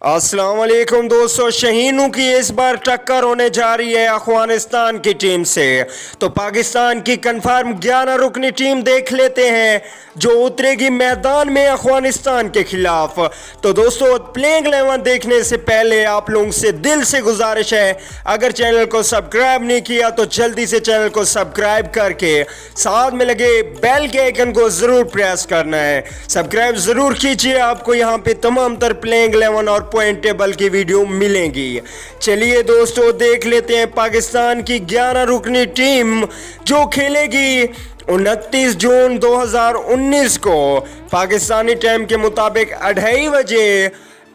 अस्सलाम वालेकुम दोस्तों, शहीनों की इस बार टक्कर होने जा रही है अफगानिस्तान की टीम से। तो पाकिस्तान की कंफर्म 11 रुकनी टीम देख लेते हैं जो उतरेगी मैदान में अफगानिस्तान के खिलाफ। तो दोस्तों, प्लेइंग 11 देखने से पहले आप लोगों से दिल से गुजारिश है, अगर चैनल को सब्सक्राइब नहीं किया तो जल्दी से चैनल को सब्सक्राइब करके साथ में लगे बेल के आइकन को ज़रूर प्रेस करना है। सब्सक्राइब ज़रूर कीजिए, आपको यहाँ पे तमाम तर प्लेइंग 11 और पॉइंट टेबल की वीडियो मिलेंगी। चलिए दोस्तों, देख लेते हैं पाकिस्तान की 11 रुकनी टीम जो खेलेगी 29 जून 2019 को पाकिस्तानी टाइम के मुताबिक 2:30 बजे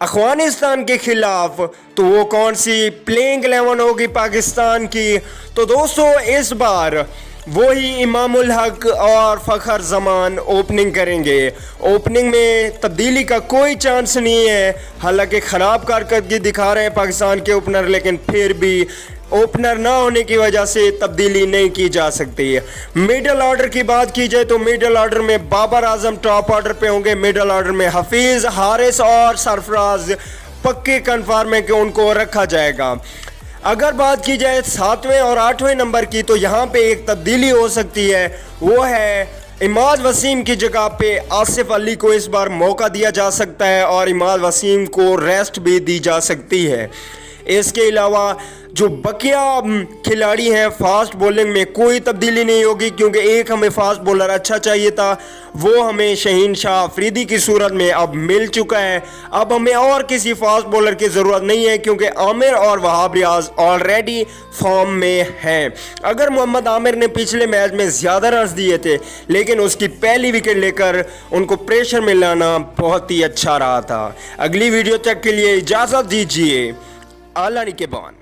अफगानिस्तान के खिलाफ। तो वो कौन सी प्लेइंग 11 होगी पाकिस्तान की? तो दोस्तों, इस बार वही इमामुल हक और फ़खर जमान ओपनिंग करेंगे। ओपनिंग में तब्दीली का कोई चांस नहीं है, हालांकि ख़राब कारकर्दगी दिखा रहे हैं पाकिस्तान के ओपनर, लेकिन फिर भी ओपनर ना होने की वजह से तब्दीली नहीं की जा सकती है। मिडल ऑर्डर की बात की जाए तो मिडल ऑर्डर में बाबर आजम टॉप ऑर्डर पे होंगे। मिडल ऑर्डर में हफीज़, हारिस और सरफराज पक्के कन्फर्म है कि उनको रखा जाएगा। अगर बात की जाए 7वें और 8वें नंबर की, तो यहाँ पे एक तब्दीली हो सकती है, वो है इमाद वसीम की जगह पे आसिफ अली को इस बार मौका दिया जा सकता है और इमाद वसीम को रेस्ट भी दी जा सकती है। इसके अलावा जो बकिया खिलाड़ी हैं फास्ट बॉलिंग में कोई तब्दीली नहीं होगी, क्योंकि एक हमें फास्ट बॉलर अच्छा चाहिए था, वो हमें शहीन शाह अफरीदी की सूरत में अब मिल चुका है। अब हमें और किसी फास्ट बॉलर की ज़रूरत नहीं है, क्योंकि आमिर और वहाब रियाज ऑलरेडी फॉर्म में हैं। अगर मोहम्मद आमिर ने पिछले मैच में ज़्यादा रन दिए थे, लेकिन उसकी पहली विकेट लेकर उनको प्रेशर में लाना बहुत ही अच्छा रहा था। अगली वीडियो तक के लिए इजाज़त दीजिए। आला निकेबान।